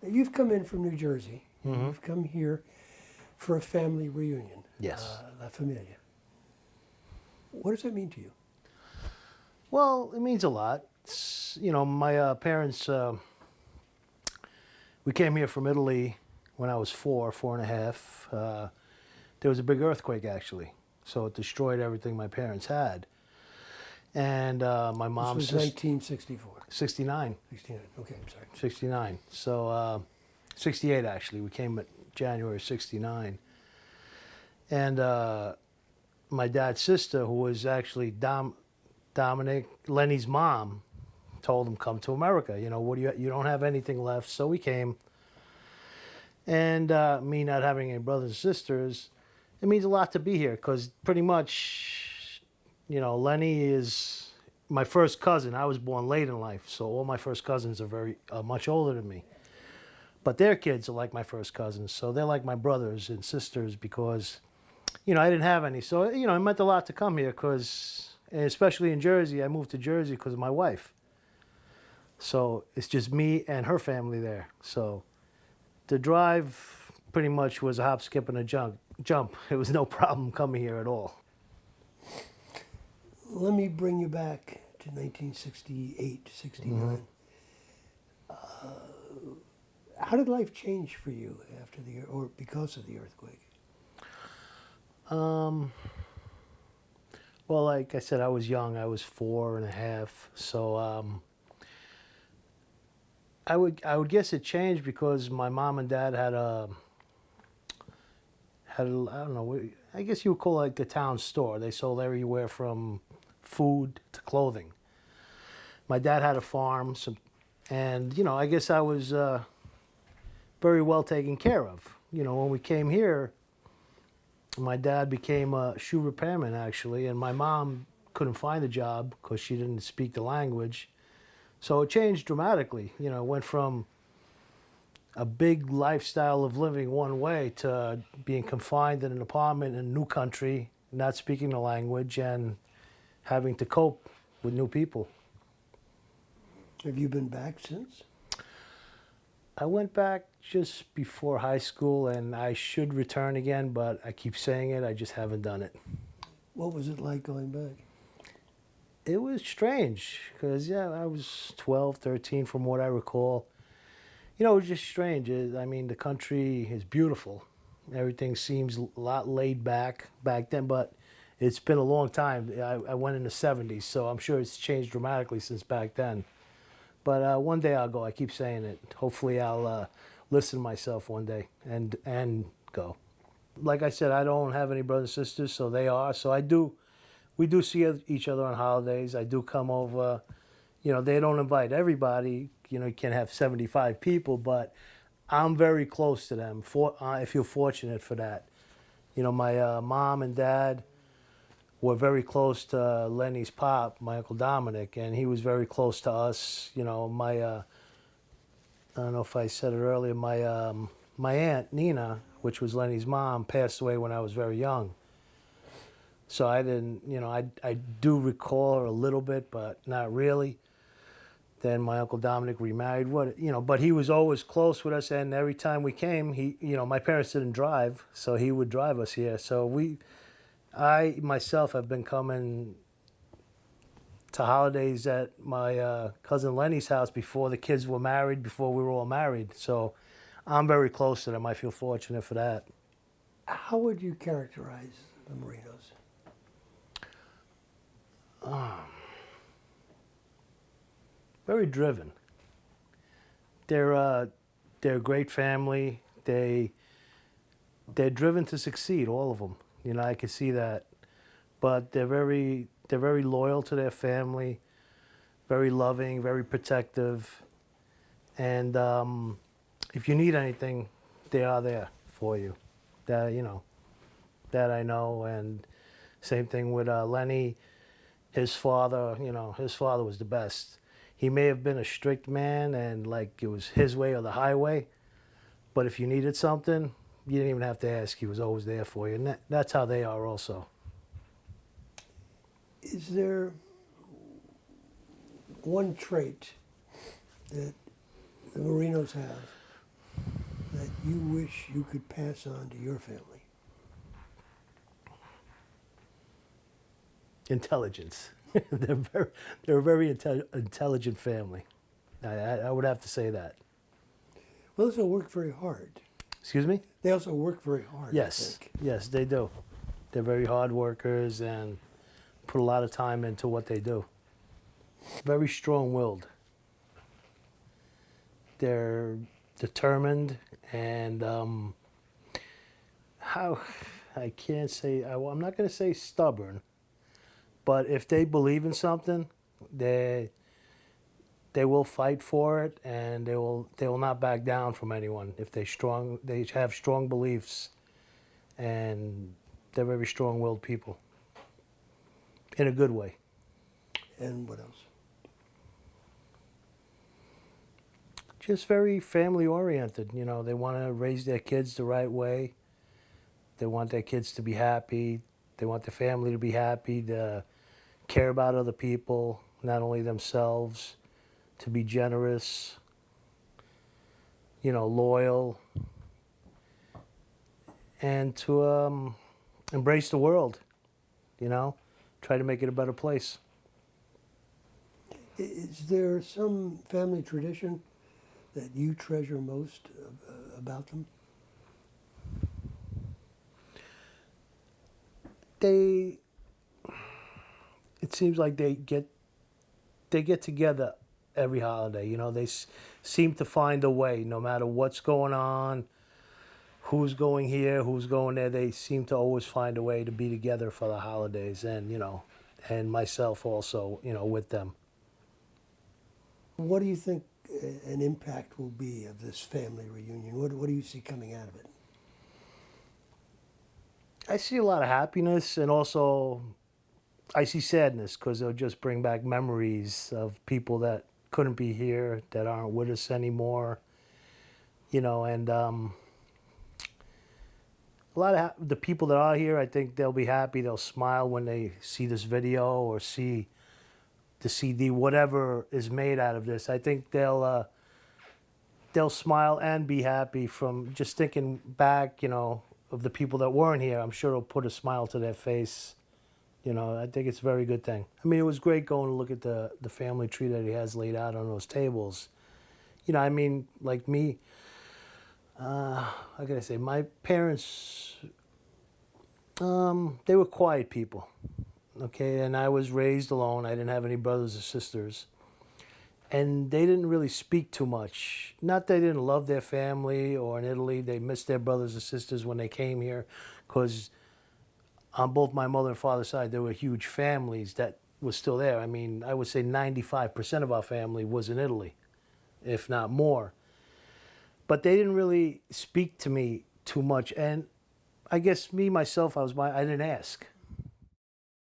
Now, you've come in from New Jersey. Mm-hmm. You've come here for a family reunion. Yes. La Famiglia. What does that mean to you? Well, it means a lot. It's, my parents, we came here from Italy when I was 4.5. There was a big earthquake, actually. So it destroyed everything my parents had. And my This mom's was 1964. 69. 69. Okay, I'm sorry. 69. So 68, actually. We came at January 69. And my dad's sister, who was actually Dominic, Lenny's mom, told him, come to America. You don't have anything left. So we came. And me not having any brothers and sisters, it means a lot to be here because pretty much, Lenny is my first cousin. I was born late in life, so all my first cousins are much older than me. But their kids are like my first cousins, so they're like my brothers and sisters because, I didn't have any. So, it meant a lot to come here because, especially in Jersey, I moved to Jersey because of my wife. So it's just me and her family there. So the drive pretty much was a hop, skip, and a jump. It was no problem coming here at all. Let me bring you back to 1968, 69. How did life change for you after or because of the earthquake? Well, like I said, I was young. I was 4.5. So I would guess it changed because my mom and dad had a I don't know, I guess you would call it like the town store. They sold everywhere from food to clothing. My dad had a farm, and I guess I was very well taken care of. When we came here, my dad became a shoe repairman actually, and my mom couldn't find a job because she didn't speak the language. So it changed dramatically. It went from a big lifestyle of living one way to being confined in an apartment in a new country, not speaking the language, and having to cope with new people. Have you been back since? I went back just before high school, and I should return again, but I keep saying it, I just haven't done it. What was it like going back? It was strange, because, I was 12, 13 from what I recall. It was just strange. I mean, the country is beautiful. Everything seems a lot laid back then, but it's been a long time. I went in the 70s, so I'm sure it's changed dramatically since back then. But one day I'll go. I keep saying it. Hopefully I'll listen to myself one day and go. Like I said, I don't have any brothers and sisters, so they are. So we do see each other on holidays. I do come over. They don't invite everybody. You can't have 75 people, but I'm very close to them. I feel fortunate for that. My mom and dad were very close to Lenny's pop, my Uncle Dominic, and he was very close to us. I don't know if I said it earlier, my aunt, Nina, which was Lenny's mom, passed away when I was very young. So I didn't, I do recall her a little bit, but not really. Then my Uncle Dominic remarried, but he was always close with us, and every time we came, my parents didn't drive, so he would drive us here. So I myself have been coming to holidays at my cousin Lenny's house before the kids were married, before we were all married. So I'm very close to them. I feel fortunate for that. How would you characterize the Marinos? Very driven. They're a great family. They're driven to succeed, all of them. I can see that. But they're very loyal to their family, very loving, very protective. And if you need anything, they are there for you. That I know. And same thing with Lenny. His father was the best. He may have been a strict man and like it was his way or the highway, but if you needed something, you didn't even have to ask. He was always there for you, and that's how they are also. Is there one trait that the Marinos have you wish you could pass on to your family? Intelligence. They're a very intelligent family. I would have to say that. Well, they also work very hard. Excuse me? They also work very hard, I Yes, think. yes, they do. They're very hard workers and put a lot of time into what they do. Very strong-willed. They're determined and how I can't say I'm not going to say stubborn, but if they believe in something, they will fight for it, and they will not back down from anyone. If they have strong beliefs, and they're very strong-willed people in a good way. And what else? Just very family-oriented. You know, they want to raise their kids the right way. They want their kids to be happy. They want the family to be happy, to care about other people, not only themselves, to be generous, you know, loyal, and to embrace the world, you know, try to make it a better place. Is there some family tradition that you treasure most about them? It seems like they get together every holiday. You know, they seem to find a way, no matter what's going on, who's going here, who's going there. They seem to always find a way to be together for the holidays, and you know, and myself also, you know, with them. What do you think an impact will be of this family reunion? What do you see coming out of it? I see a lot of happiness, and also I see sadness, because they'll just bring back memories of people that couldn't be here, that aren't with us anymore, you know, and a lot of the people that are here, I think they'll be happy. They'll smile when they see this video or see the CD, whatever is made out of this. I think they'll smile and be happy from just thinking back, you know, of the people that weren't here. I'm sure it'll put a smile to their face. You know, I think it's a very good thing. I mean, it was great going to look at the family tree that he has laid out on those tables. You know, I mean, like me, how can I say, my parents, they were quiet people, okay? And I was raised alone. I didn't have any brothers or sisters. And they didn't really speak too much. Not that they didn't love their family, or in Italy, they missed their brothers and sisters when they came here, because on both my mother and father's side, there were huge families that were still there. I mean, I would say 95% of our family was in Italy, if not more. But they didn't really speak to me too much. And I guess me, myself, I didn't ask.